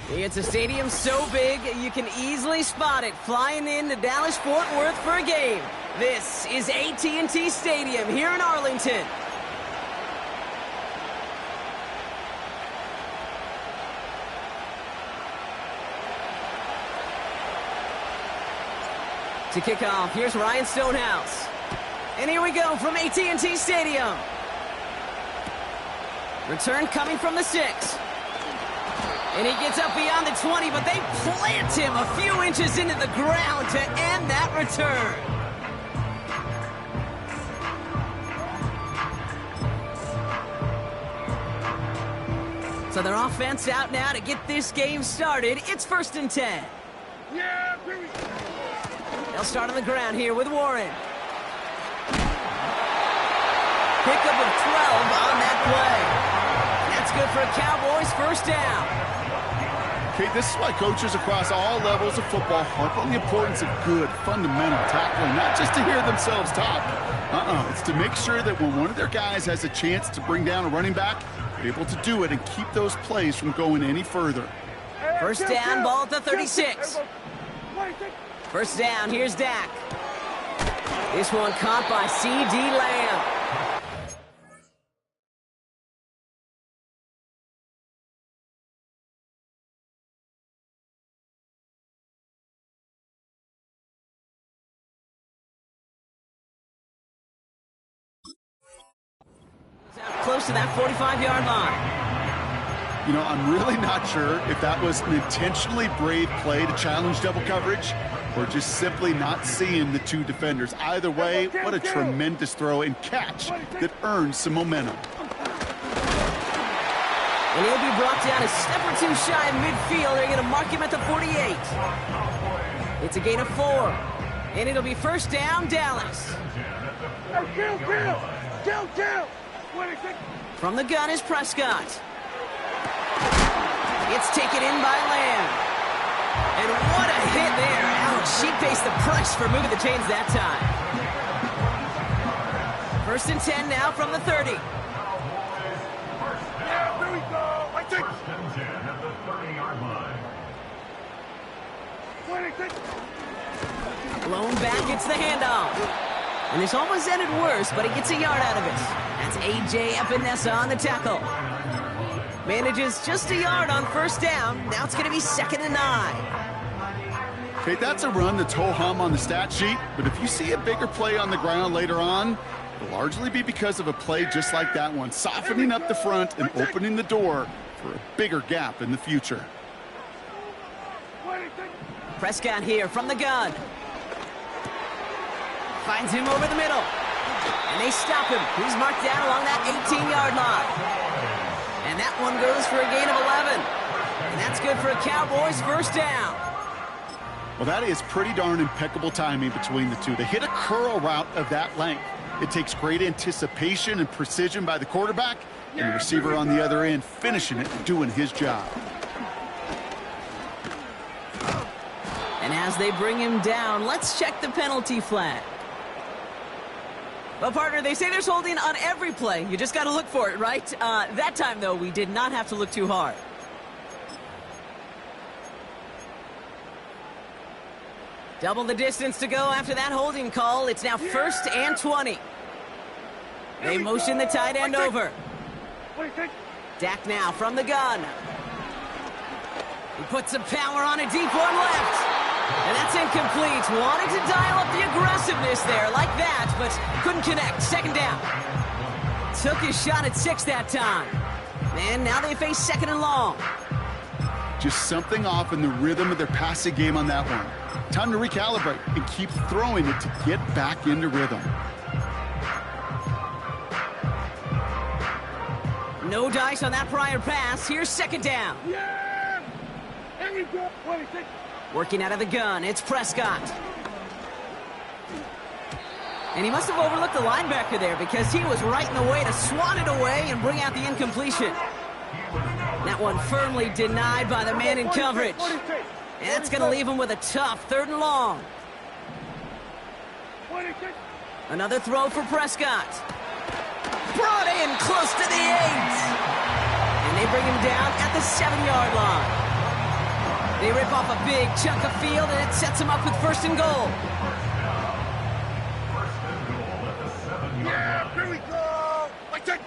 It's a stadium so big, you can easily spot it flying into Dallas-Fort Worth for a game. This is AT&T Stadium here in Arlington. To kick off, here's Ryan Stonehouse. And here we go from AT&T Stadium. Return coming from the 6. And he gets up beyond the 20, but they plant him a few inches into the ground to end that return. So their offense out now to get this game started. It's 1st and 10. Yeah, baby. They'll start on the ground here with Warren. Pickup of 12 on that play. That's good for a Cowboys first down. Okay, this is why coaches across all levels of football harp on the importance of good, fundamental tackling, not just to hear themselves talk. It's to make sure that when one of their guys has a chance to bring down a running back, they're able to do it and keep those plays from going any further. First down, ball at the 36. First down, here's Dak. This one caught by C.D. Lamb. Close to that 45-yard line. You know, I'm really not sure if that was an intentionally brave play to challenge double coverage or just simply not seeing the two defenders. Either way, what a tremendous throw and catch that earns some momentum. And he'll be brought down a step or two shy of midfield. They're going to mark him at the 48. It's a gain of 4. And it'll be first down, Dallas. Kill. From the gun is Prescott. It's taken in by Lamb. And what a hit there. Ouch, she faced the price for moving the chains that time. 1st and 10 now from the 30. Yeah, there we go. I think. Blown back, it's the handoff. And this almost ended worse, but he gets a yard out of it. That's A.J. Epinesa on the tackle. Manages just a yard on first down. Now it's going to be 2nd and 9. Okay, that's a run that's ho-hum on the stat sheet, but if you see a bigger play on the ground later on, it'll largely be because of a play just like that one, softening up the front and opening the door for a bigger gap in the future. Prescott here from the gun. Finds him over the middle. And they stop him. He's marked down along that 18-yard line. And that one goes for a gain of 11. And that's good for a Cowboys first down. Well, that is pretty darn impeccable timing between the two. They hit a curl route of that length. It takes great anticipation and precision by the quarterback, and the receiver on the other end finishing it, doing his job. And as they bring him down, let's check the penalty flag. Well, partner, they say there's holding on every play. You just got to look for it, right? That time, though, we did not have to look too hard. Double the distance to go after that holding call. It's now 1st and 20. They motion the tight end over. Dak now from the gun. He puts some power on a deep one left. And that's incomplete. Wanted to dial up the aggressiveness there like that, but couldn't connect. 2nd down. Took his shot at 6 that time. And now they face 2nd and long. Just something off in the rhythm of their passing game on that one. Time to recalibrate and keep throwing it to get back into rhythm. No dice on that prior pass. Here's 2nd down. we go. 26. Working out of the gun, it's Prescott. And he must have overlooked the linebacker there because he was right in the way to swat it away and bring out the incompletion. That one firmly denied by the man in coverage. And that's going to leave him with a tough 3rd and long. Another throw for Prescott. Brought in close to the 8. And they bring him down at the 7-yard line. They rip off a big chunk of field, and it sets him up with 1st and goal. Yeah, here we go. I take.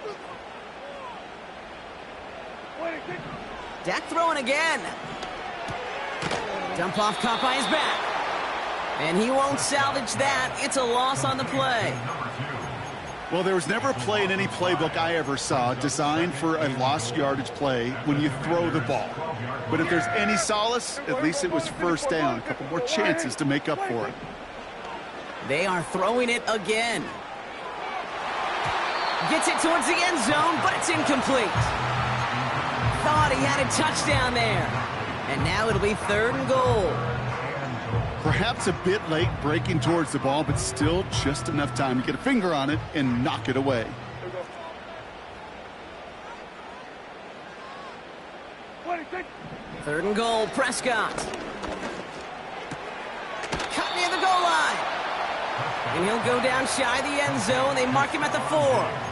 Dak throwing again. Dump off caught by his back. And he won't salvage that. It's a loss on the play. Well, there was never a play in any playbook I ever saw designed for a lost yardage play when you throw the ball. But if there's any solace, at least it was 1st down. A couple more chances to make up for it. They are throwing it again. Gets it towards the end zone, but it's incomplete. Thought he had a touchdown there. And now it'll be 3rd and goal. Perhaps a bit late breaking towards the ball, but still just enough time to get a finger on it and knock it away. Third and goal, Prescott. Cut near the goal line. And he'll go down shy of the end zone. They mark him at the 4.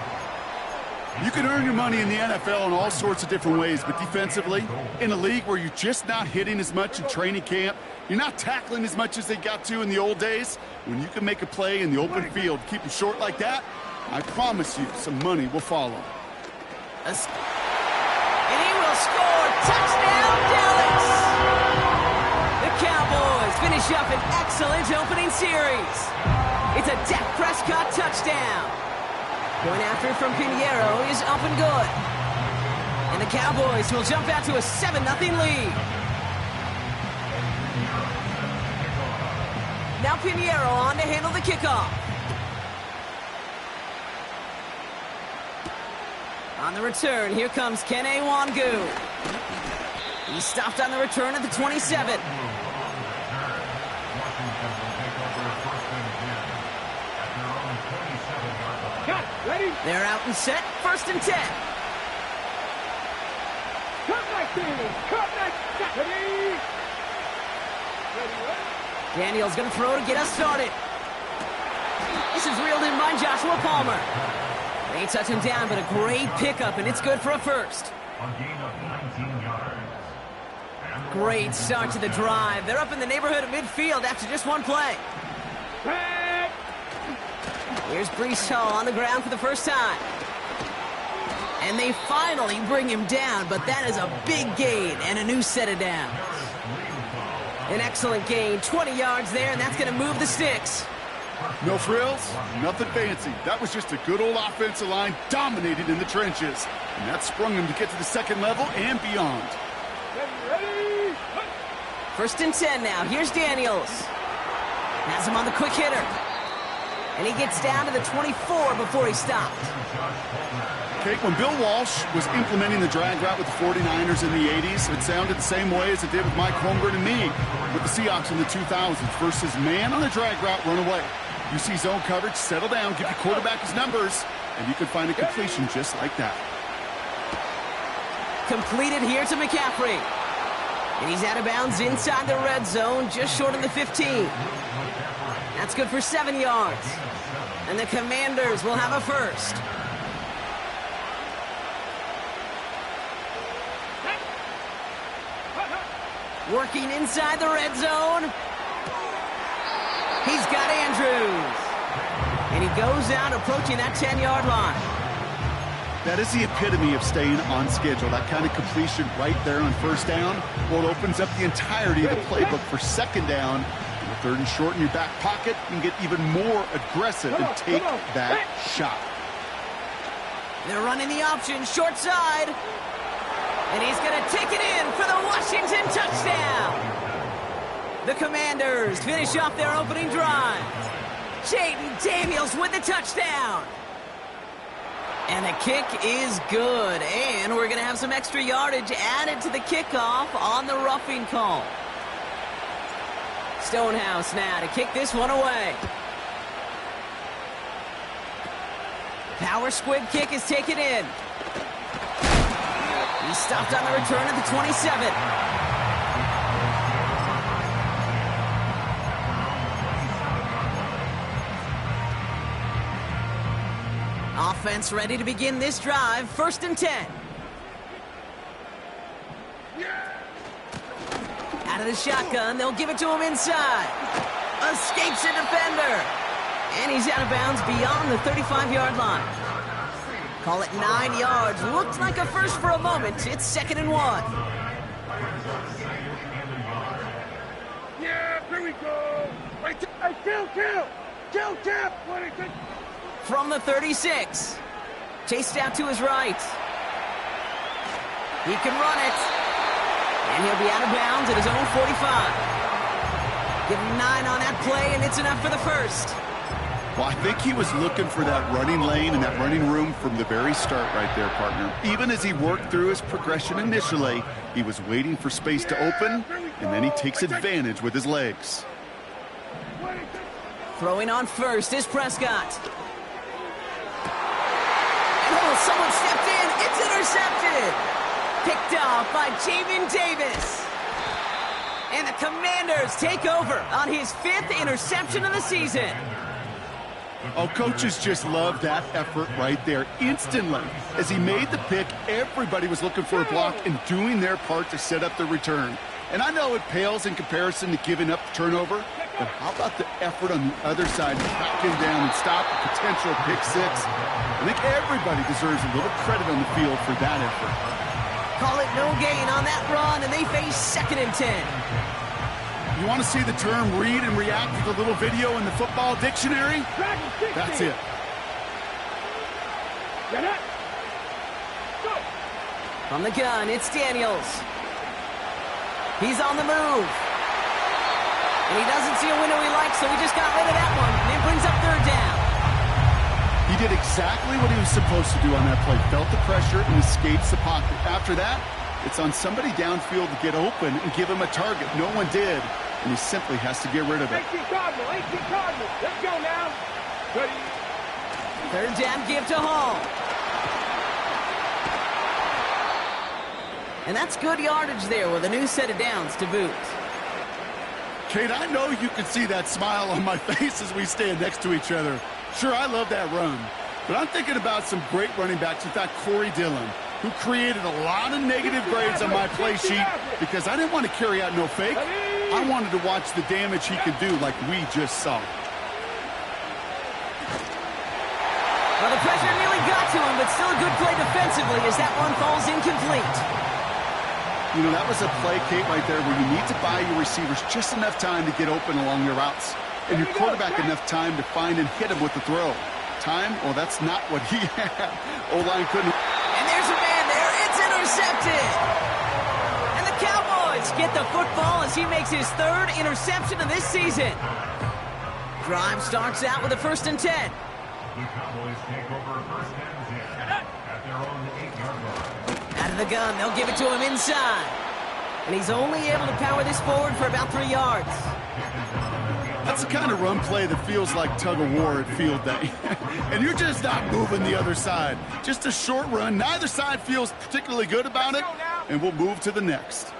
You can earn your money in the NFL in all sorts of different ways, but defensively, in a league where you're just not hitting as much in training camp, you're not tackling as much as they got to in the old days, when you can make a play in the open field, keep them short like that, I promise you some money will follow. And he will score. Touchdown, Dallas! The Cowboys finish up an excellent opening series. It's a Dak Prescott touchdown. Going after it from Pinheiro is up and good. And the Cowboys will jump out to a 7-0 lead. Now Pinheiro on to handle the kickoff. On the return, here comes Kene Wangu. He stopped on the return at the 27. They're out and set, 1st and 10. Cut back in. Cut back. Ready. Daniel's going to throw to get us started. This is reeled in by Joshua Palmer. They touch him down, but a great pickup, and it's good for a 1st. Great start to the drive. They're up in the neighborhood of midfield after just one play. Here's Breece Hall on the ground for the first time. And they finally bring him down, but that is a big gain and a new set of downs. An excellent gain, 20 yards there, and that's going to move the sticks. No frills, nothing fancy. That was just a good old offensive line dominated in the trenches. And that sprung him to get to the 2nd level and beyond. Ready. 1st and 10 now. Here's Daniels. Has him on the quick hitter. And he gets down to the 24 before he stopped. Okay, when Bill Walsh was implementing the drag route with the 49ers in the 80s, it sounded the same way as it did with Mike Holmgren and me with the Seahawks in the 2000s versus man on the drag route, run away. You see zone coverage, settle down, give your quarterback his numbers, and you can find a completion just like that. Completed here to McCaffrey. And he's out of bounds inside the red zone, just short of the 15. That's good for 7 yards. And the Commanders will have a 1st. Working inside the red zone. He's got Andrews. And he goes out approaching that 10-yard line. That is the epitome of staying on schedule. That kind of completion right there on 1st down. Well, it opens up the entirety of the playbook for 2nd down. And 3rd and short in your back pocket, you can get even more aggressive and take that shot. They're running the option short side. And he's going to take it in for the Washington touchdown. The Commanders finish off their opening drive. Jaden Daniels with the touchdown. And the kick is good. And we're going to have some extra yardage added to the kickoff on the roughing call. Stonehouse now to kick this one away. Power squib kick is taken in. He's stopped on the return at the 27. Offense ready to begin this drive. 1st and 10. Out of the shotgun, they'll give it to him inside. Escapes a defender. And he's out of bounds beyond the 35-yard line. Call it 9 yards. Looked like a first for a moment. It's 2nd and 1. Yeah, here we go. Hey, kill. From the 36. Chased out to his right. He can run it. And he'll be out of bounds at his own 45. Give him 9 on that play, and it's enough for the first. Well, I think he was looking for that running lane and that running room from the very start right there, partner. Even as he worked through his progression initially, he was waiting for space to open, and then he takes advantage with his legs. Throwing on first is Prescott. And someone stepped in. It's intercepted. Picked off by Jamin Davis. And the Commanders take over on his 5th interception of the season. Oh, coaches just love that effort right there. Instantly, as he made the pick, everybody was looking for a block and doing their part to set up the return. And I know it pales in comparison to giving up the turnover, but how about the effort on the other side to track him down and stop a potential pick 6? I think everybody deserves a little credit on the field for that effort. Call it no gain on that run, and they face 2nd and 10. You want to see the term read and react with a little video in the football dictionary? That's it. From the gun, it's Daniels. He's on the move. And he doesn't see a window he likes, so he just got rid of that one. And it brings up 3rd down. He did exactly what he was supposed to do on that play. Felt the pressure and escapes the pocket. After that, it's on somebody downfield to get open and give him a target. No one did, and he simply has to get rid of it. 18 Cardinal. Let's go now. Ready. 3rd down give to Hall. And that's good yardage there with a new set of downs to boot. Kate, I know you can see that smile on my face as we stand next to each other. Sure, I love that run, but I'm thinking about some great running backs. In fact, Corey Dillon, who created a lot of negative grades on my play sheet because I didn't want to carry out no fake. I wanted to watch the damage he could do like we just saw. Well, the pressure nearly got to him, but still a good play defensively as that one falls incomplete. You know, that was a play, Kate, right there where you need to buy your receivers just enough time to get open along your routes. And your quarterback enough time to find and hit him with the throw. Time? Well, that's not what he had. O-line couldn't. And there's a man there. It's intercepted. And the Cowboys get the football as he makes his 3rd interception of this season. Drive starts out with a 1st and 10. The Cowboys take over 1st and 10 at their own 8-yard line. Out of the gun, they'll give it to him inside. And he's only able to power this forward for about 3 yards. That's the kind of run play that feels like tug-of-war at field day. And you're just not moving the other side. Just a short run. Neither side feels particularly good about it. And we'll move to the next.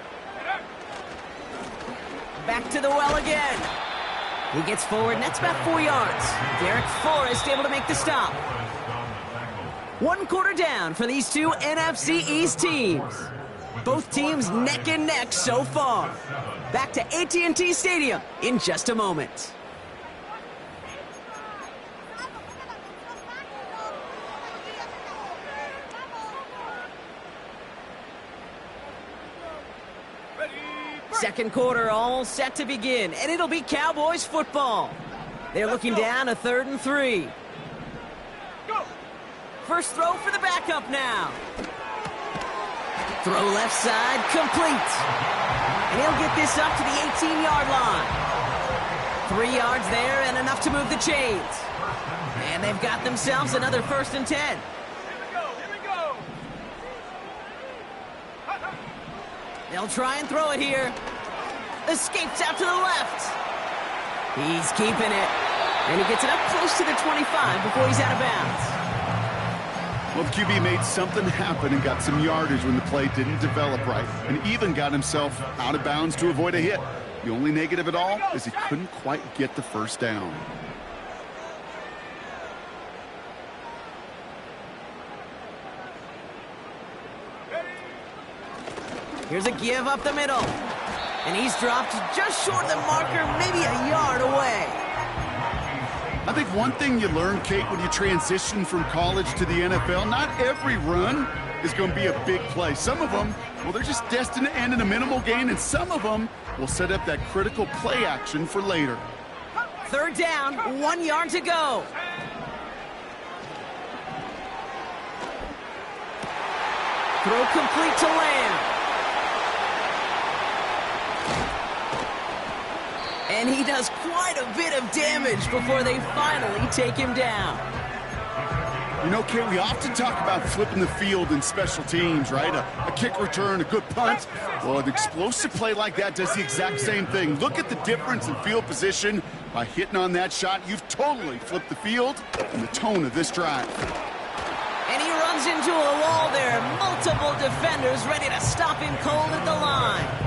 Back to the well again. He gets forward, and that's about 4 yards. Derek Forrest able to make the stop. 1 quarter down for these two NFC East teams. Both teams neck and neck so far. Back to AT&T Stadium in just a moment. Second quarter all set to begin, and it'll be Cowboys football. They're looking down a 3rd and 3. First throw for the backup now. Throw left side, complete. And he'll get this up to the 18-yard line. 3 yards there and enough to move the chains. And they've got themselves another 1st and 10. They'll try and throw it here. Escapes out to the left. He's keeping it. And he gets it up close to the 25 before he's out of bounds. Well, the QB made something happen and got some yardage when the play didn't develop right, and even got himself out of bounds to avoid a hit. The only negative at all is he couldn't quite get the first down. Here's a give up the middle. And he's dropped just short of the marker, maybe a yard away. I think one thing you learn, Kate, when you transition from college to the NFL, not every run is going to be a big play. Some of them, well, they're just destined to end in a minimal gain, and some of them will set up that critical play action for later. Third down, 1 yard to go. Throw complete to Lamb. And he does quite a bit of damage before they finally take him down. You know, Kate, we often talk about flipping the field in special teams, right? A kick return, a good punt. Well, an explosive play like that does the exact same thing. Look at the difference in field position. By hitting on that shot, you've totally flipped the field and the tone of this drive. And he runs into a wall there. Multiple defenders ready to stop him cold at the line.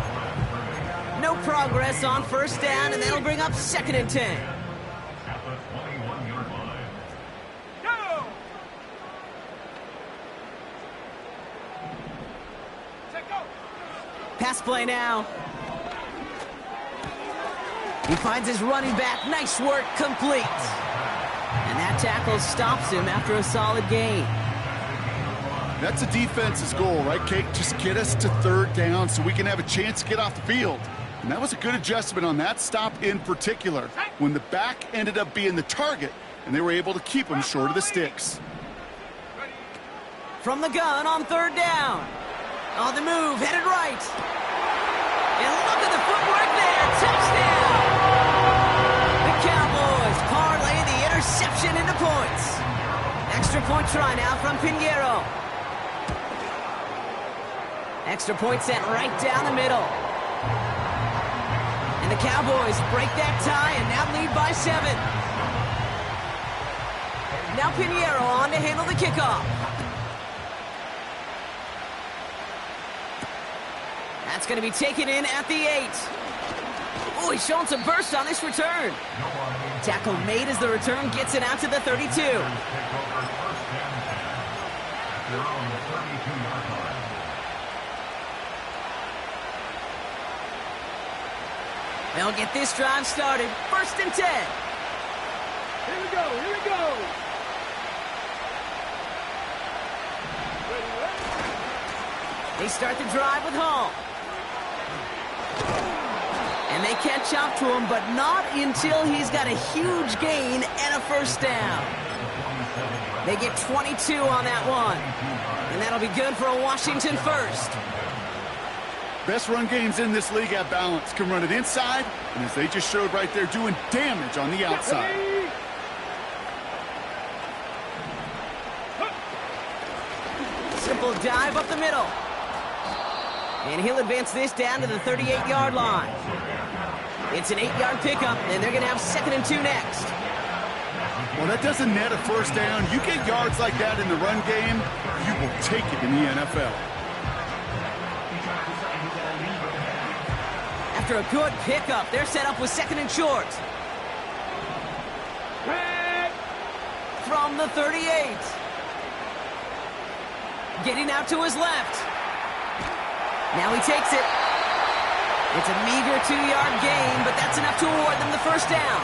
No progress on first down, and that'll bring up 2nd and 10. At the 21-yard line. Go! Pass play now. He finds his running back. Nice work, complete. And that tackle stops him after a solid gain. That's a defense's goal, right, Kate? Just get us to 3rd down so we can have a chance to get off the field. And that was a good adjustment on that stop in particular, when the back ended up being the target, and they were able to keep him short of the sticks. From the gun on 3rd down. On the move, headed right. And look at the footwork there. Touchdown! The Cowboys parlay the interception into points. Extra point try now from Pinheiro. Extra point sent right down the middle. And the Cowboys break that tie and now lead by 7. Now Pinheiro on to handle the kickoff. That's going to be taken in at the 8. Oh, he's showing some burst on this return. Tackle made as the return gets it out to the 32. They'll get this drive started. 1st and 10. Here we go, here we go. They start the drive with Hall. And they catch up to him, but not until he's got a huge gain and a first down. They get 22 on that one. And that'll be good for a Washington first. Best run games in this league at balance. Can run it inside, and as they just showed right there, doing damage on the outside. Simple dive up the middle. And he'll advance this down to the 38-yard line. It's an 8-yard pickup, and they're going to have 2nd and 2 next. Well, that doesn't net a first down. You get yards like that in the run game, you will take it in the NFL. After a good pickup, they're set up with 2nd and short. From the 38. Getting out to his left. Now he takes it. It's a meager 2-yard gain, but that's enough to award them the first down.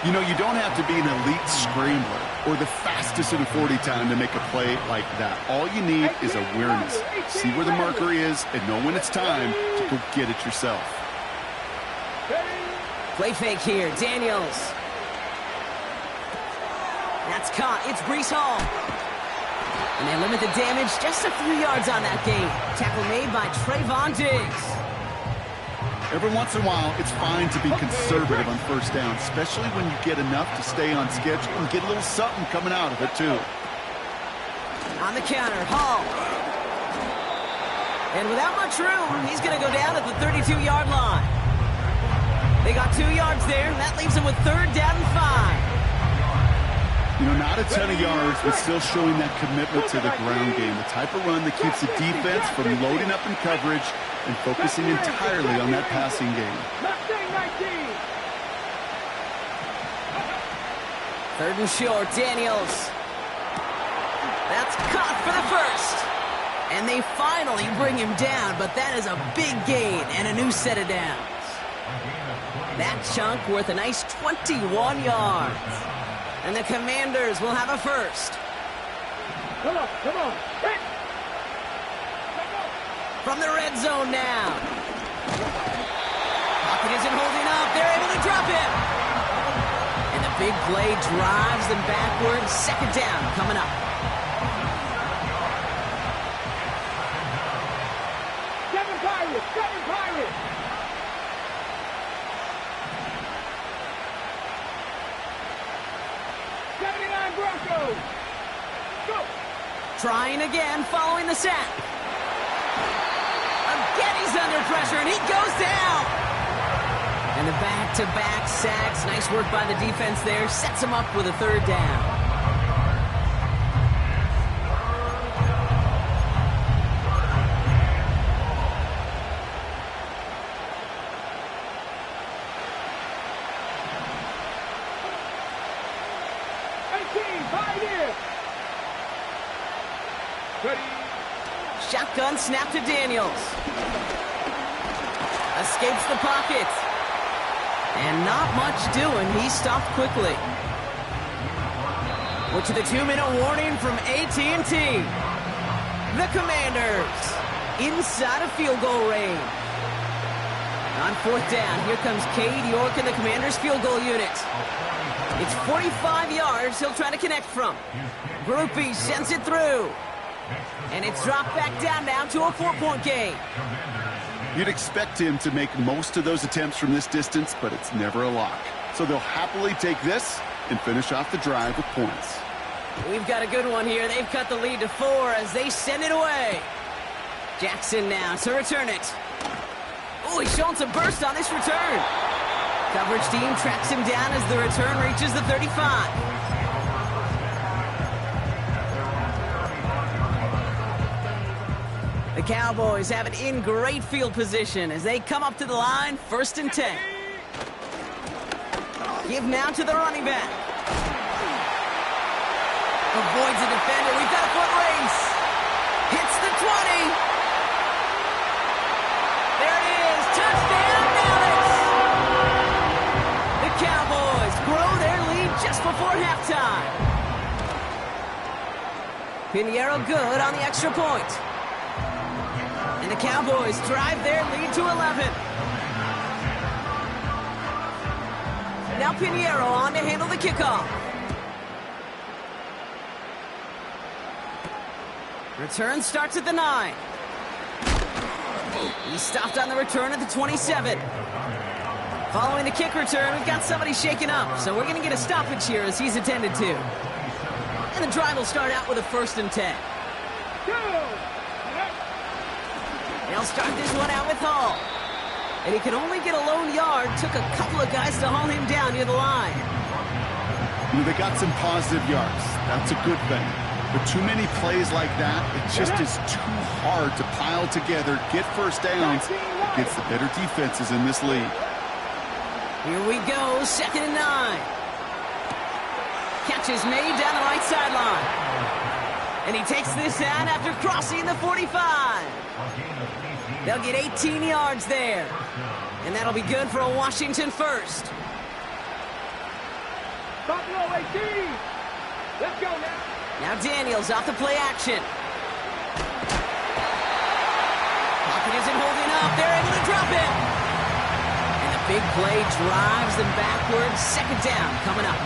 You know, you don't have to be an elite scrambler or the fastest in a 40 time to make a play like that. All you need is awareness. See where the marker is and know when it's time to go get it yourself. Play fake here, Daniels. That's caught. It's Breece Hall. And they limit the damage just a few yards on that gain. Tackle made by Trayvon Diggs. Every once in a while, it's fine to be conservative on first down, especially when you get enough to stay on schedule and get a little something coming out of it, too. On the counter, Hall. And without much room, he's going to go down at the 32-yard line. They got 2 yards there, and that leaves them with 3rd down and 5. You know, not a ton of yards, but still showing that commitment to the ground game. The type of run that keeps the defense from loading up in coverage and focusing entirely on that passing game. 3rd and short, Daniels. That's caught for the first. And they finally bring him down, but that is a big gain and a new set of downs. That chunk worth a nice 21 yards. And the Commanders will have a first. Come on, come on. Hit. From the red zone now. Pocket isn't holding up. They're able to drop him. And the big play drives them backwards. 2nd down coming up. Seven Pirates. Broncos. Go. Trying again, following the sack. Again, he's under pressure, and he goes down. And the back-to-back sacks. Nice work by the defense there. Sets him up with a 3rd down. Shotgun snap to Daniels. Escapes the pocket. And not much doing. He stopped quickly. We're to the 2-minute warning from AT&T. The Commanders inside of field goal range. On 4th down, here comes Cade York and the Commanders field goal unit. It's 45 yards he'll try to connect from. Groupie sends it through. And it's dropped back down now to a 4-point game. You'd expect him to make most of those attempts from this distance, but it's never a lock. So they'll happily take this and finish off the drive with points. We've got a good one here. They've cut the lead to 4 as they send it away. Jackson now to return it. Oh, he's showing some burst on this return. Coverage team tracks him down as the return reaches the 35. The Cowboys have it in great field position as they come up to the line, 1st and 10. Give now to the running back. Avoids a defender. We've got a foot race. Hits the 20. There it is. Touchdown, Dallas. The Cowboys grow their lead just before halftime. Pinheiro good on the extra point. And the Cowboys drive their lead to 11. Now Pinheiro on to handle the kickoff. Return starts at the 9. He stopped on the return at the 27. Following the kick return, we've got somebody shaken up, so we're going to get a stoppage here as he's attended to. And the drive will start out with a 1st and 10. They'll start this one out with Hall. And he can only get a lone yard. Took a couple of guys to haul him down near the line. You know, they got some positive yards. That's a good thing. But too many plays like that, it just is too hard to pile together, get 1st downs against the better defenses in this league. Here we go, 2nd and 9. Catch is made down the right sideline. And he takes this out after crossing the 45. They'll get 18 yards there. And that'll be good for a Washington 1st. Buffalo 18. Let's go now. Now Daniels off the play action. Pocket isn't holding up. They're able to drop it. And the big play drives them backwards. 2nd down coming up.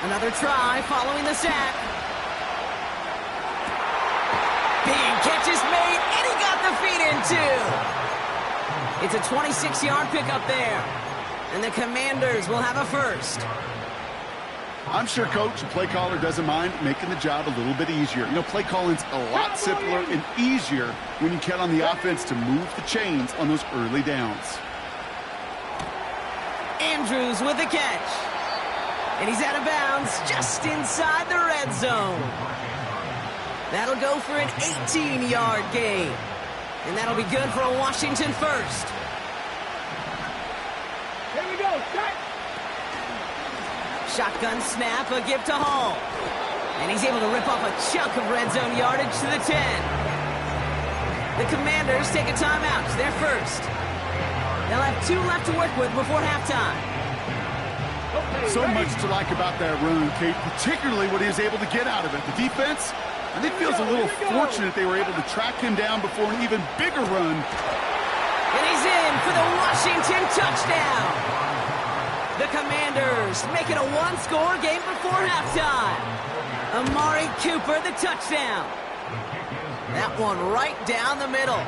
Another try following the sack. Big catch is made, and he got the feet in too. It's a 26-yard pickup there. And the Commanders will have a 1st. I'm sure coach and play caller doesn't mind making the job a little bit easier. You know, play calling's a lot simpler and easier when you count on the offense to move the chains on those early downs. Andrews with the catch. And he's out of bounds just inside the red zone. That'll go for an 18-yard gain. And that'll be good for a Washington first. Here we go. Set. Shotgun snap, a give to Hall. And he's able to rip off a chunk of red zone yardage to the 10. The Commanders take a timeout. They're first. They'll have 2 left to work with before halftime. So much to like about that run, Kate, particularly what he was able to get out of it. The defense, I think, feels a little fortunate they were able to track him down before an even bigger run. And he's in for the Washington touchdown. The Commanders make it a 1-score game before halftime. Amari Cooper, the touchdown. That one right down the middle.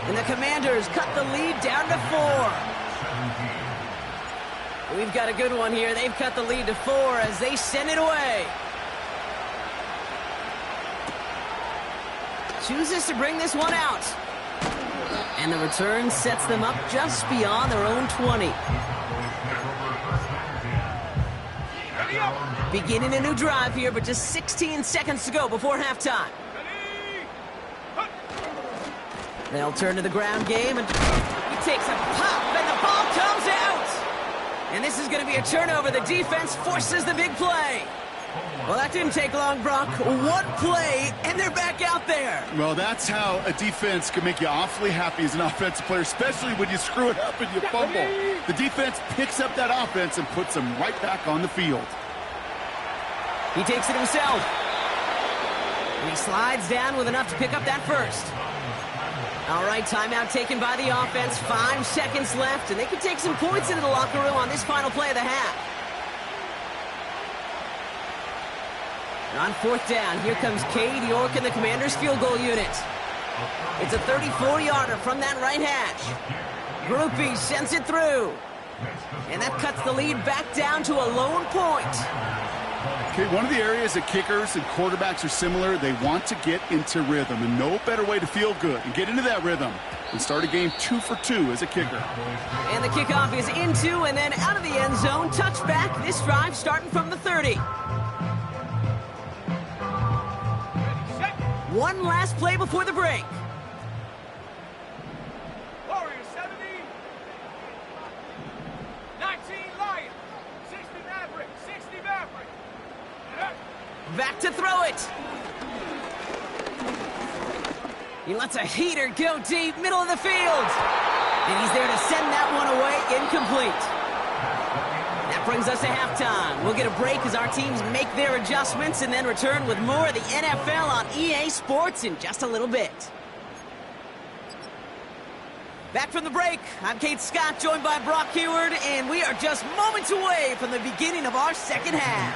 And the Commanders cut the lead down to 4. We've got a good one here. They've cut the lead to 4 as they send it away. Chooses to bring this one out. And the return sets them up just beyond their own 20. Beginning a new drive here, but just 16 seconds to go before halftime. They'll turn to the ground game, and he takes a pop, and the ball comes out. And this is going to be a turnover. The defense forces the big play. Well, that didn't take long, Brock. 1 play, and they're back out there. Well, that's how a defense can make you awfully happy as an offensive player, especially when you screw it up and you fumble. The defense picks up that offense and puts them right back on the field. He takes it himself. And he slides down with enough to pick up that first. All right, timeout taken by the offense. 5 seconds left, and they can take some points into the locker room on this final play of the half. On 4th down, here comes Cade York and the Commanders' field goal unit. It's a 34-yarder from that right hash. Groupie sends it through. And that cuts the lead back down to a lone point. Okay, one of the areas that kickers and quarterbacks are similar, they want to get into rhythm, and no better way to feel good and get into that rhythm and start a game 2 for 2 as a kicker. And the kickoff is into and then out of the end zone. Touchback. This drive starting from the 30. One last play before the break. Warriors 70. 19 Lions. 60 Maverick. 60 Maverick. Back to throw it. He lets a heater go deep, middle of the field. And he's there to send that one away, incomplete. That brings us to halftime. We'll get a break as our teams make their adjustments and then return with more of the NFL on EA Sports in just a little bit. Back from the break, I'm Kate Scott, joined by Brock Heward, and we are just moments away from the beginning of our second half.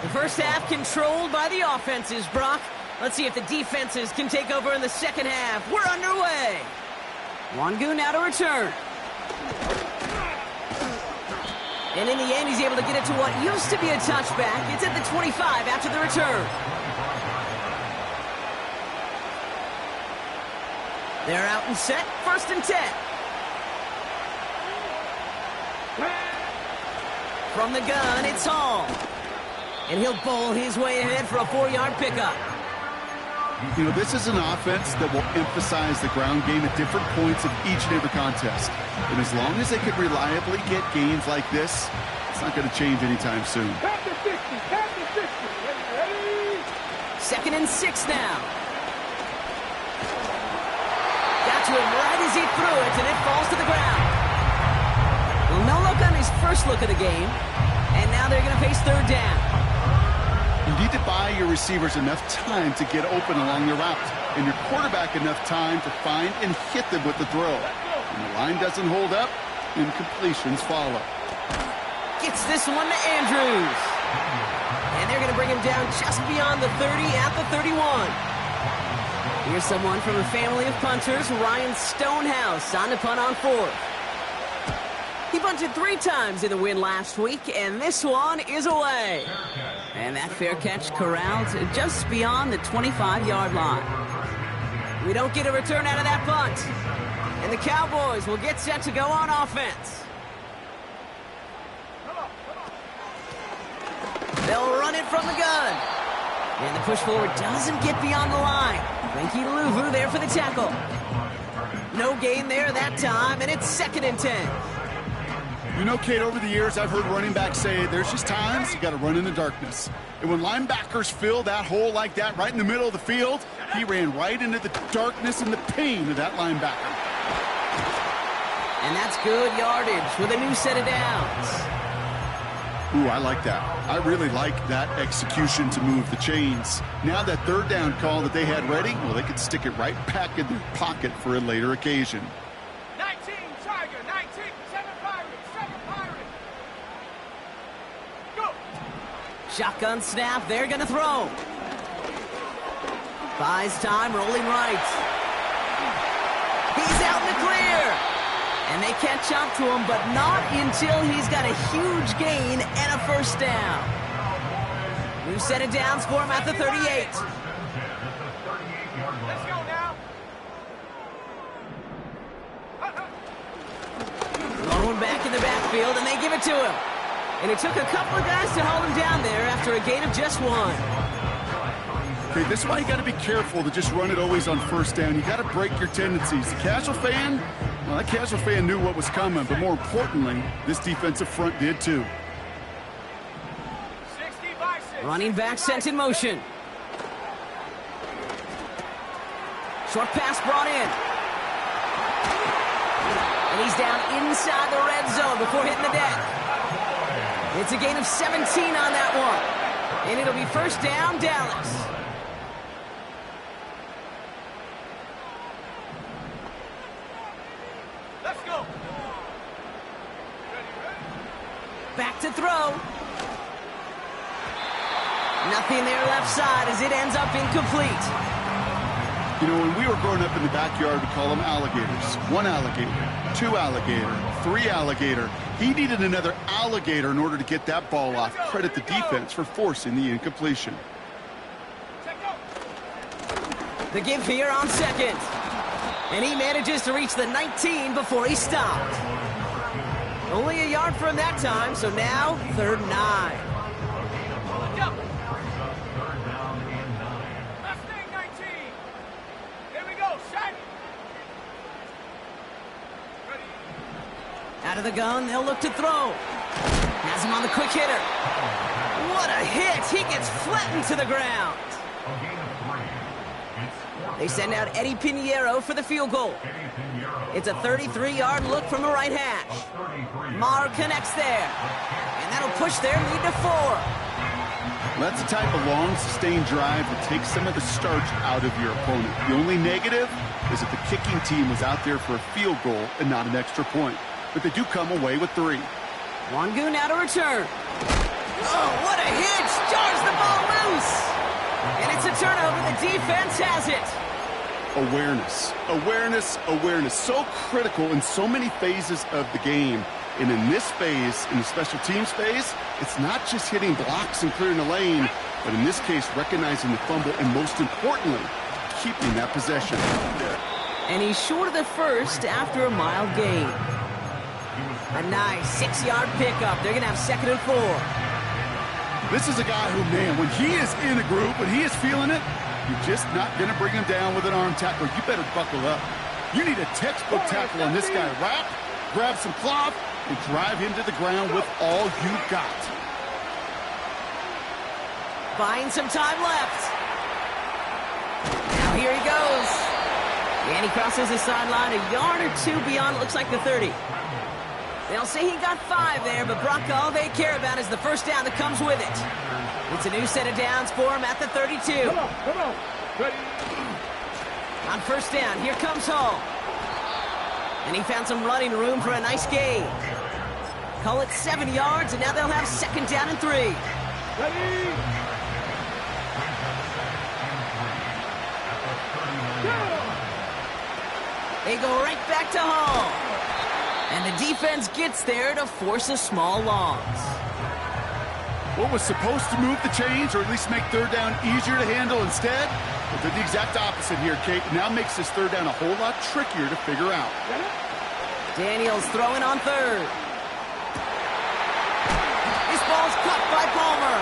The first half controlled by the offenses, Brock. Let's see if the defenses can take over in the second half. We're underway. Wangu now to return. And in the end, he's able to get it to what used to be a touchback. It's at the 25 after the return. They're out and set, 1st and 10. From the gun, it's Hall. And he'll bowl his way ahead for a 4-yard pickup. You know, this is an offense that will emphasize the ground game at different points of each and every contest. And as long as they can reliably get gains like this, it's not going to change anytime soon. Tap the 50. Tap the 50. Ready? 2nd and 6 now. Got to him right as he threw it, and it falls to the ground. Well, no look on his first look of the game. And now they're going to face 3rd down. You need to buy your receivers enough time to get open along the route, and your quarterback enough time to find and hit them with the throw. When the line doesn't hold up, incompletions follow. Gets this one to Andrews. And they're going to bring him down just beyond the 30 at the 31. Here's someone from a family of punters, Ryan Stonehouse, on to punt on 4th. He bunted 3 times in the win last week, and this one is away. And that fair catch corralled just beyond the 25-yard line. We don't get a return out of that punt. And the Cowboys will get set to go on offense. They'll run it from the gun. And the push forward doesn't get beyond the line. Frankie Louvu there for the tackle. No gain there that time, and it's 2nd and 10. You know, Kate, over the years, I've heard running backs say there's just times you got to run in the darkness. And when linebackers fill that hole like that right in the middle of the field, he ran right into the darkness and the pain of that linebacker. And that's good yardage with a new set of downs. Ooh, I like that. I really like that execution to move the chains. Now that 3rd down call that they had ready, well, they could stick it right back in their pocket for a later occasion. 19 Tiger, 19, 7 Pirates, 7 Pirates. Go! Shotgun snap, they're going to throw. Buys time, rolling right. He's out in the clear. And they catch up to him, but not until he's got a huge gain and a 1st down. New set of downs for him at the 38. Let's go now. Long one back in the backfield, and they give it to him. And it took a couple of guys to hold him down there after a gain of just 1. Okay, this is why you got to be careful to just run it always on 1st down. You got to break your tendencies. The casual fan, well, that casual fan knew what was coming, but more importantly, this defensive front did too. 60 by 6. Running back sent in motion. Short pass brought in. And he's down inside the red zone before hitting the deck. It's a gain of 17 on that one. And it'll be 1st down, Dallas. Let's go. Back to throw. Nothing there left side as it ends up incomplete. You know, when we were growing up in the backyard, we call them alligators. 1 alligator, 2 alligator, 3 alligator. He needed another alligator in order to get that ball off. Credit the defense for forcing the incompletion. The give here on 2nd. And he manages to reach the 19 before he stopped. Only a yard for him that time, so now 3rd and 9. Last thing, 19. Here we go, shot. Ready. Out of the gun, they'll look to throw. Has him on the quick hitter. What a hit! He gets flattened to the ground. They send out Eddie Pinheiro for the field goal. It's a 33-yard look from the right hash. Maher connects there. And that'll push their lead to 4. That's the type of long, sustained drive that takes some of the starch out of your opponent. The only negative is that the kicking team was out there for a field goal and not an extra point. But they do come away with 3. Wangu now to return. Oh, what a hit! Jars the ball loose! And it's a turnover. The defense has it. Awareness, awareness, awareness. So critical in so many phases of the game. And in this phase, in the special teams phase, it's not just hitting blocks and clearing the lane, but in this case, recognizing the fumble and most importantly, keeping that possession. And he's short of the 1st after a mild gain. A nice 6-yard pickup. They're going to have 2nd and 4. This is a guy who, man, when he is in a group, when he is feeling it, you're just not going to bring him down with an arm tackle. You better buckle up. You need a textbook tackle on this guy. Wrap, grab some cloth, and drive him to the ground with all you got. Buying some time left. Now here he goes. And he crosses the sideline a yard or 2 beyond, looks like the 30. They'll say he got 5 there, but Brock, all they care about is the 1st down that comes with it. It's a new set of downs for him at the 32. Come on. Ready. On 1st down, here comes Hall. And he found some running room for a nice gain. Call it 7 yards, and now they'll have 2nd down and 3. Ready. Go. They go right back to Hall. And And the defense gets there to force a small loss. What was supposed to move the chains, or at least make third down easier to handle instead, well, did the exact opposite here, Kate. Now makes this third down a whole lot trickier to figure out. Daniels throwing on third. This ball's cut by Palmer.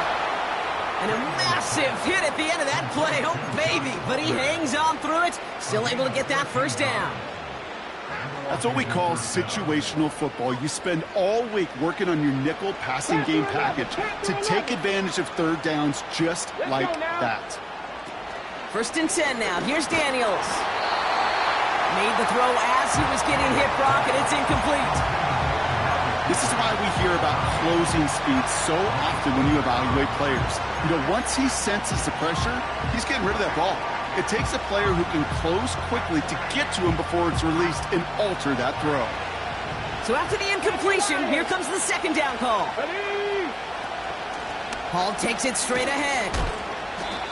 And a massive hit at the end of that play. Oh, baby. But he hangs on through it. Still able to get that first down. That's what we call situational football. You spend all week working on your nickel passing game package to take advantage of third downs just like that. 1st and 10 now. Here's Daniels. Made the throw as he was getting hit, Brock, and it's incomplete. This is why we hear about closing speed so often when you evaluate players. You know, once he senses the pressure, he's getting rid of that ball. It takes a player who can close quickly to get to him before it's released and alter that throw. So after the incompletion, here comes the 2nd down call. Hall takes it straight ahead.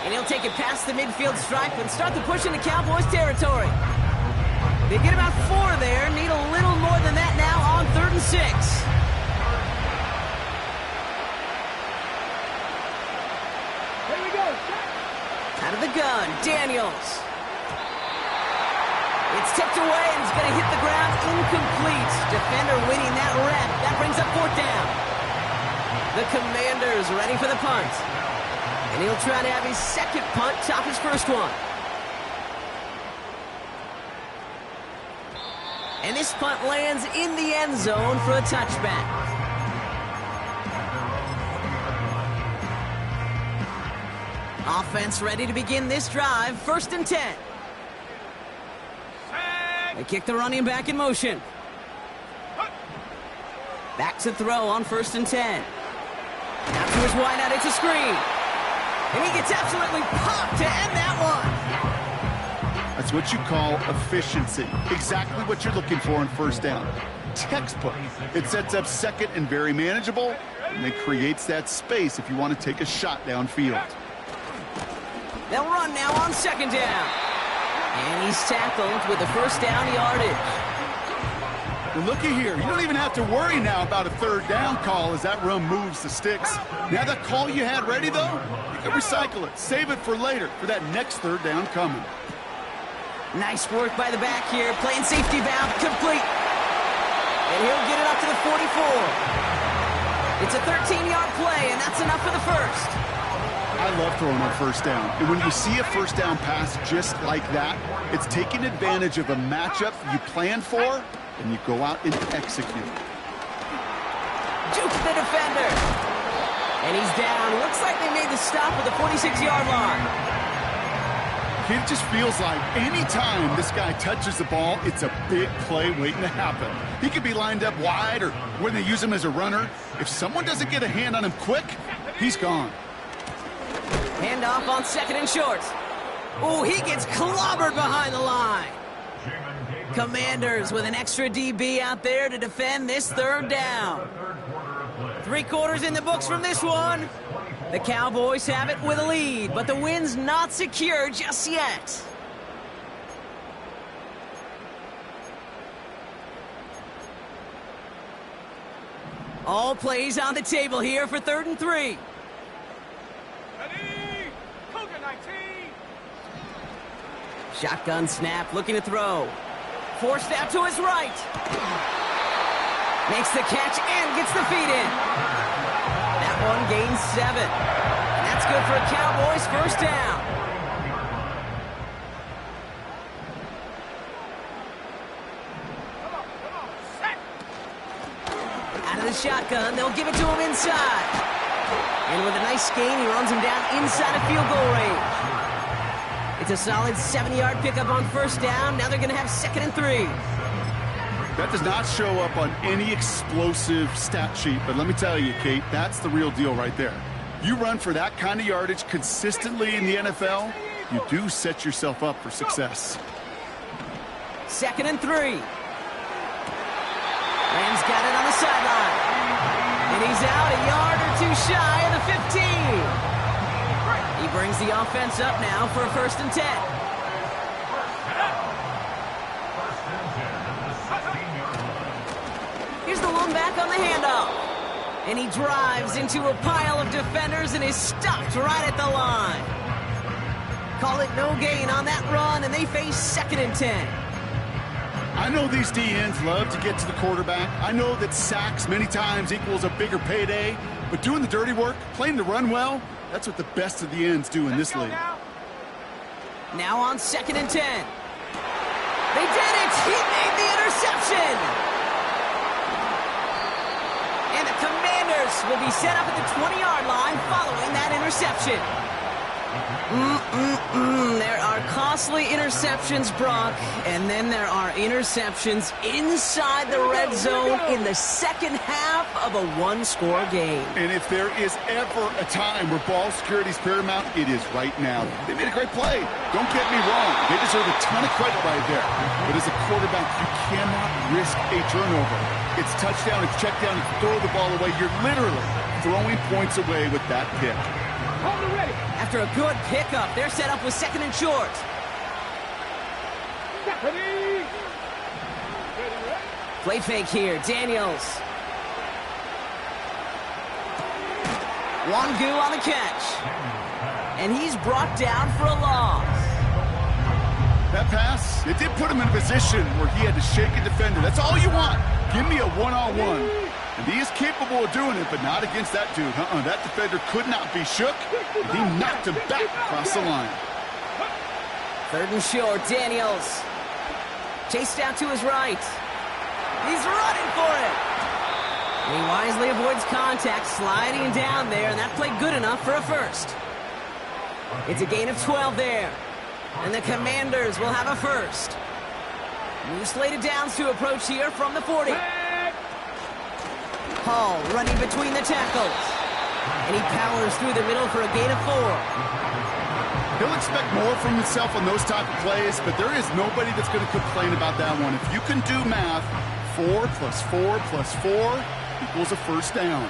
And he'll take it past the midfield stripe and start the push into Cowboys territory. They get about 4 there, need a little more than that now on 3rd and 6. Here we go. Out of the gun, Daniels. It's tipped away and it's going to hit the ground incomplete. Defender winning that rep. That brings up 4th down. The Commanders ready for the punt. And he'll try to have his 2nd punt top his 1st one. And this punt lands in the end zone for a touchback. Offense ready to begin this drive. 1st and 10. They kick the running back in motion. Back to throw on 1st and 10. Now to his wideout, it's a screen. And he gets absolutely popped to end that one. That's what you call efficiency. Exactly what you're looking for on 1st down. Textbook. It sets up 2nd and very manageable, and it creates that space if you want to take a shot downfield. They'll run now on 2nd down. And he's tackled with the 1st down yardage. Well, looky here. You don't even have to worry now about a 3rd down call as that run moves the sticks. Now that call you had ready, though, you can recycle it. Save it for later for that next 3rd down coming. Nice work by the back here. Playing safety valve complete. And he'll get it up to the 44. It's a 13-yard play, and that's enough for the 1st. I love throwing on 1st down. And when you see a 1st down pass just like that, it's taking advantage of a matchup you planned for, and you go out and execute. Juke the defender. And he's down. Looks like they made the stop at the 46-yard line. It just feels like any time this guy touches the ball, it's a big play waiting to happen. He could be lined up wide or when they use him as a runner. If someone doesn't get a hand on him quick, he's gone. Handoff on 2nd and short. Oh, he gets clobbered behind the line. Commanders with an extra DB out there to defend this 3rd down. 3 quarters in the books from this one. The Cowboys have it with a lead, but the win's not secure just yet. All plays on the table here for 3rd and 3. Shotgun snap, looking to throw. Forced out to his right. Makes the catch and gets the feet in. That one gains 7. And that's good for a Cowboys 1st down. Out of the shotgun, they'll give it to him inside. And with a nice gain, he runs him down inside of field goal range. It's a solid 7-yard pickup on 1st down. Now they're going to have 2nd and 3. That does not show up on any explosive stat sheet, but let me tell you, Kate, that's the real deal right there. You run for that kind of yardage consistently in the NFL, you do set yourself up for success. 2nd and 3. Rams got it on the sideline. And he's out a yard or 2 shy of the 15. He brings the offense up now for a 1st and 10. him back on the handoff. And he drives into a pile of defenders and is stopped right at the line. Call it no gain on that run, and they face 2nd and 10. I know these DNs love to get to the quarterback. I know that sacks many times equals a bigger payday, but doing the dirty work, playing to run well, that's what the best of the ends do in this league. Now on 2nd and 10. They did it! He made the interception! And the Commanders will be set up at the 20-yard line following that interception. There are costly interceptions, Brock, and then there are interceptions inside the red zone in the second half of a one-score game. And if there is ever a time where ball security is paramount, it is right now. They made a great play. Don't get me wrong. They deserve a ton of credit right there. But as a quarterback, you cannot risk a turnover. It's touchdown, it's check down, it's throw the ball away. You're literally throwing points away with that pick. After a good pickup, they're set up with 2nd and short. Play fake here, Daniels. Wangu on the catch. And he's brought down for a loss. That pass, it did put him in a position where he had to shake a defender. That's all you want. Give me a one-on-one. And he is capable of doing it, but not against that dude. That defender could not be shook. And he knocked him back across the line. 3rd and short, Daniels. Chased out to his right. He's running for it. He wisely avoids contact, sliding down there, and that played good enough for a first. It's a gain of 12 there. And the Commanders will have a first. New slated downs to approach here from the 40. Hall running between the tackles. And he powers through the middle for a gain of 4. He'll expect more from himself on those type of plays, but there is nobody that's going to complain about that one. If you can do math, 4 plus 4 plus 4 equals a first down.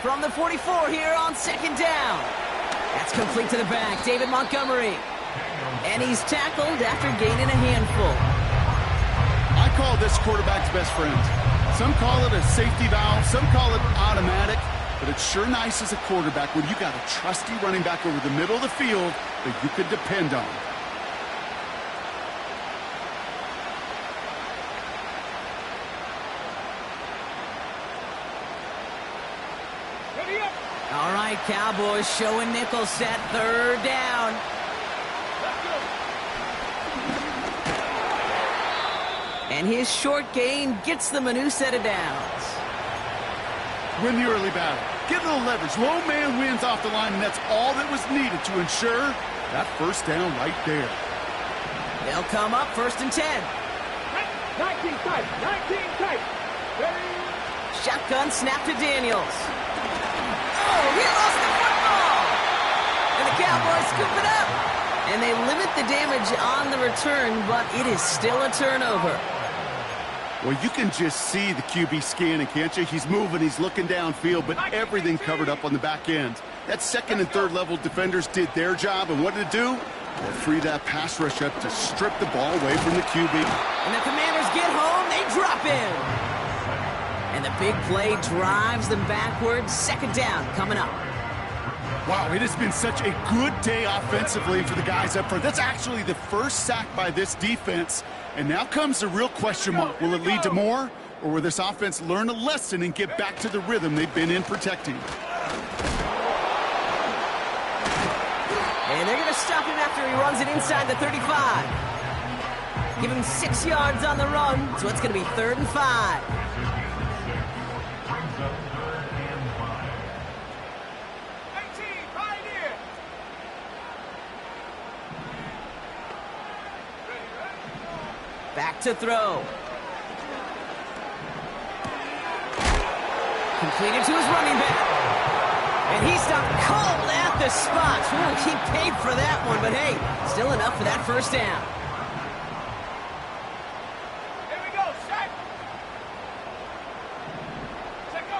From the 44 here on 2nd down. That's complete to the back, David Montgomery. And he's tackled after gaining a handful. I call this quarterback's best friend. Some call it a safety valve, some call it automatic, but it's sure nice as a quarterback when you got a trusty running back over the middle of the field that you could depend on. All right, Cowboys showing nickel set, 3rd down. And his short gain gets them a new set of downs. Win the early battle. Get a little leverage. Low man wins off the line, and that's all that was needed to ensure that first down right there. They'll come up 1st and 10. 19 tight, 19 tight. Ready? Shotgun snap to Daniels. Oh, he lost the football! And the Cowboys scoop it up. And they limit the damage on the return, but it is still a turnover. Well, you can just see the QB scanning, can't you? He's moving, he's looking downfield, but everything covered up on the back end. That 2nd and 3rd level defenders did their job, and what did it do? Well, free that pass rush up to strip the ball away from the QB. And the Commanders get home, they drop in. And the big play drives them backwards. 2nd down coming up. Wow, it has been such a good day offensively for the guys up front. That's actually the first sack by this defense. And now comes the real question mark. Will it lead to more? Or will this offense learn a lesson and get back to the rhythm they've been in protecting? And they're going to stop him after he runs it inside the 35. Give him 6 yards on the run, so it's going to be 3rd and 5. Back to throw. Completed to his running back. And he stopped cold at the spot. Ooh, he paid for that one, but hey, still enough for that first down. Here we go, set. Set, go.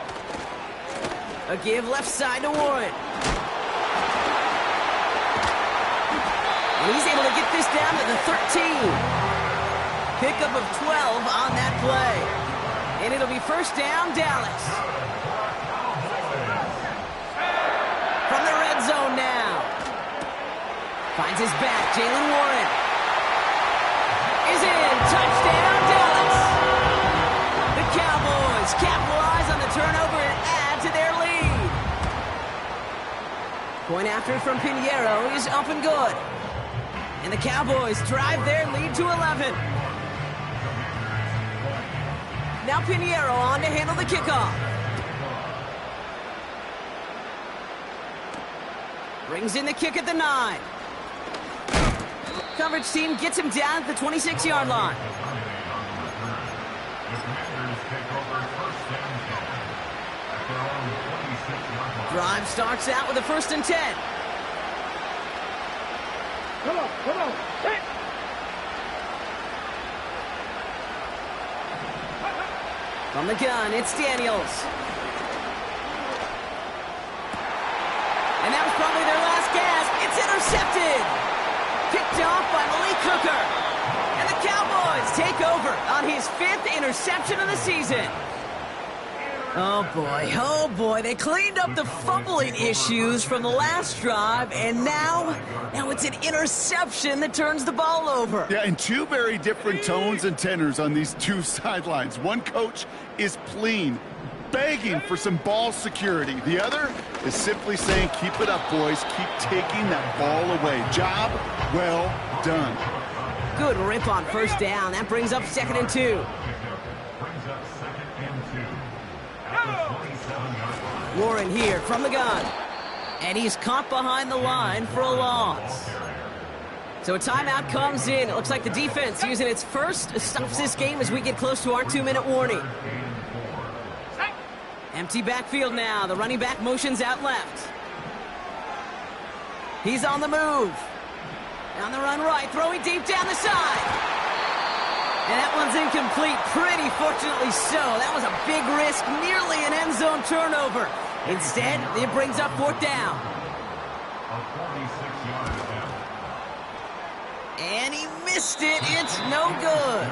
A give left side to Warren. And he's able to get this down to the 13. pickup of 12 on that play. And it'll be first down, Dallas. From the red zone now. Finds his back, Jalen Warren. Is in, touchdown, Dallas. The Cowboys capitalize on the turnover and add to their lead. Point after from Pinheiro is up and good. And the Cowboys drive their lead to 11. Now Pinheiro on to handle the kickoff. Brings in the kick at the 9. Coverage team gets him down at the 26-yard line. Drive starts out with a 1st and 10. Come on, come on. Hey. From the gun, it's Daniels. And that was probably their last gasp. It's intercepted. Picked off by Malik Hooker. And the Cowboys take over on his 5th interception of the season. Oh boy, they cleaned up the fumbling issues from the last drive, and now it's an interception that turns the ball over. Yeah, and two very different tones and tenors on these two sidelines. One coach is pleading, begging for some ball security. The other is simply saying, keep it up, boys. Keep taking that ball away. Job well done. Good rip on first down. That brings up 2nd and 2. Warren here from the gun. And he's caught behind the line for a loss. So a timeout comes in. It looks like the defense using its first stops this game as we get close to our 2-minute warning. Empty backfield now. The running back motions out left. He's on the move. On the run right, throwing deep down the side. And that one's incomplete, pretty fortunately so. That was a big risk, nearly an end zone turnover. Instead, it brings up 4th down. And he missed it. It's no good.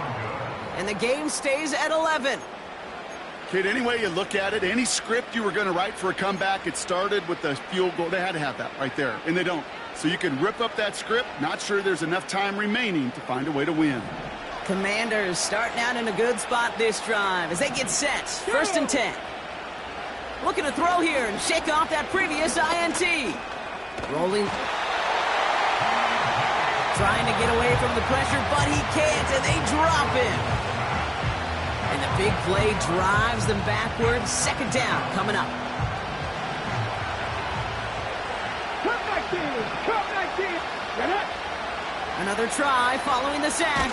And the game stays at 11. Kid, any way you look at it, any script you were going to write for a comeback, it started with the field goal. They had to have that right there, and they don't. So you can rip up that script. Not sure there's enough time remaining to find a way to win. Commanders starting out in a good spot this drive as they get set. 1st and 10. Looking to throw here and shake off that previous INT. Rolling. Trying to get away from the pressure, but he can't, and they drop him. And the big play drives them backwards. 2nd down coming up. Come back in. Come back in. Another try following the sack.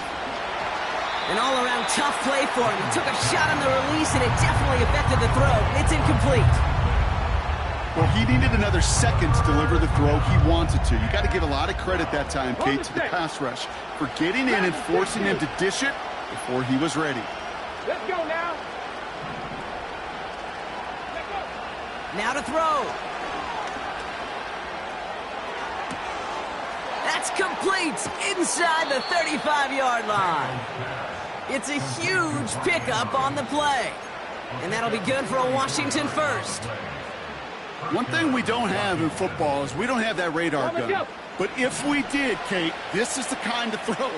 An all-around tough play for him. He took a shot on the release, and it definitely affected the throw. It's incomplete. Well, he needed another second to deliver the throw he wanted to. You got to give a lot of credit that time, Kate, to the pass rush for getting in and forcing him to dish it before he was ready. Let's go now. Now to throw. That's complete inside the 35-yard line. It's a huge pickup on the play. And that'll be good for a Washington first. One thing we don't have in football is we don't have that radar gun. But if we did, Kate, this is the kind of throw,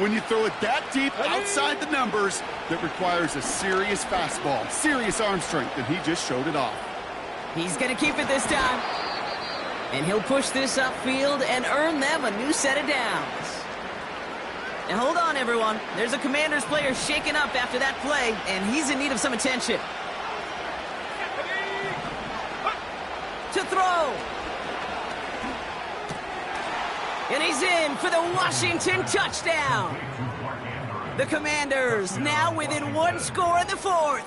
when you throw it that deep outside the numbers, that requires a serious fastball, serious arm strength, and he just showed it off. He's going to keep it this time. And he'll push this upfield and earn them a new set of downs. And hold on, everyone. There's a Commanders player shaken up after that play, and he's in need of some attention. To throw. And he's in for the Washington touchdown. The Commanders now within 1 score in the 4th.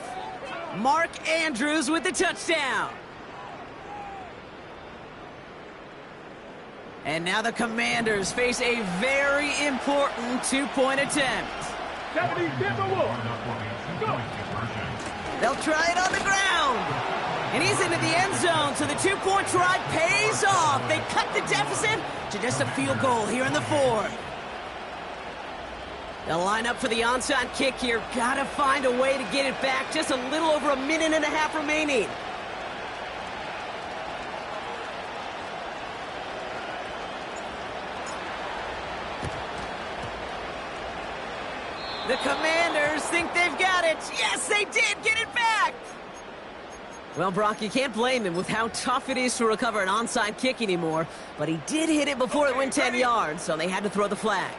Mark Andrews with the touchdown. And now the Commanders face a very important 2-point attempt. They'll try it on the ground. And he's into the end zone, so the 2-point try pays off. They cut the deficit to just a field goal here in the 4th. They'll line up for the onside kick here. Gotta find a way to get it back. Just a little over a minute and a half remaining. The Commanders think they've got it. Yes, they did get it back. Well, Brock, you can't blame him with how tough it is to recover an onside kick anymore. But he did hit it before it went 10 yards, so they had to throw the flag.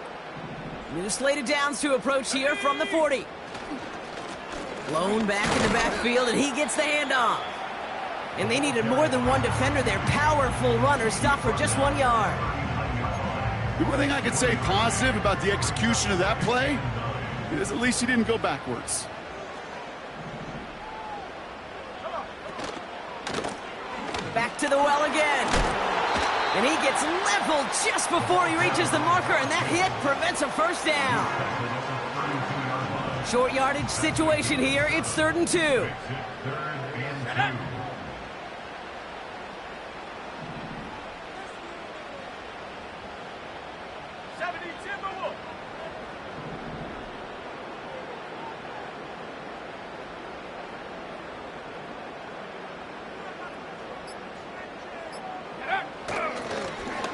New slated downs to approach here from the 40. Blown back in the backfield, and he gets the handoff. And they needed more than one defender. Their powerful runner stopped for just 1 yard. The one thing I could say positive about the execution of that play is at least he didn't go backwards. Back to the well again. And he gets leveled just before he reaches the marker, and that hit prevents a first down. Short yardage situation here. It's 3rd and 2. 70 Timberwolves.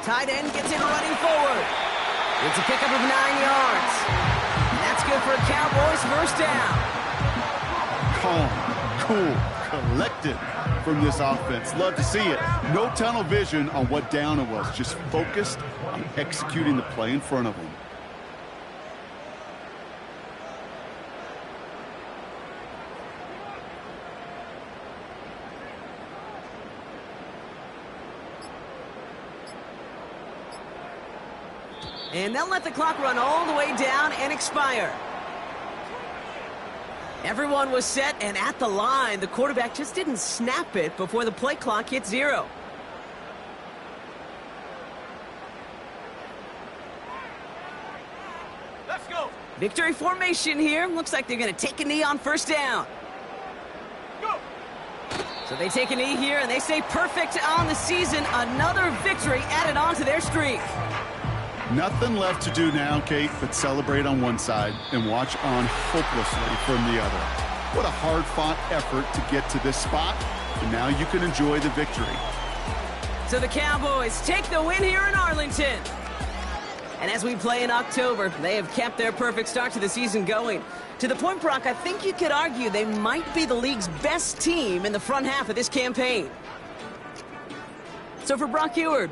Tight end gets him running forward. It's a pickup of 9 yards. And that's good for a Cowboys first down. Calm, cool, collected from this offense. Love to see it. No tunnel vision on what down it was. Just focused on executing the play in front of them. And they'll let the clock run all the way down and expire. Everyone was set and at the line. The quarterback just didn't snap it before the play clock hit 0. Let's go. Victory formation here. Looks like they're going to take a knee on first down. Go. So they take a knee here, and they stay perfect on the season. Another victory added on to their streak. Nothing left to do now, Kate, but celebrate on one side and watch on hopelessly from the other. What a hard-fought effort to get to this spot, and now you can enjoy the victory. So the Cowboys take the win here in Arlington. And as we play in October, they have kept their perfect start to the season going. To the point, Brock, I think you could argue they might be the league's best team in the front half of this campaign. So for Brock Eward,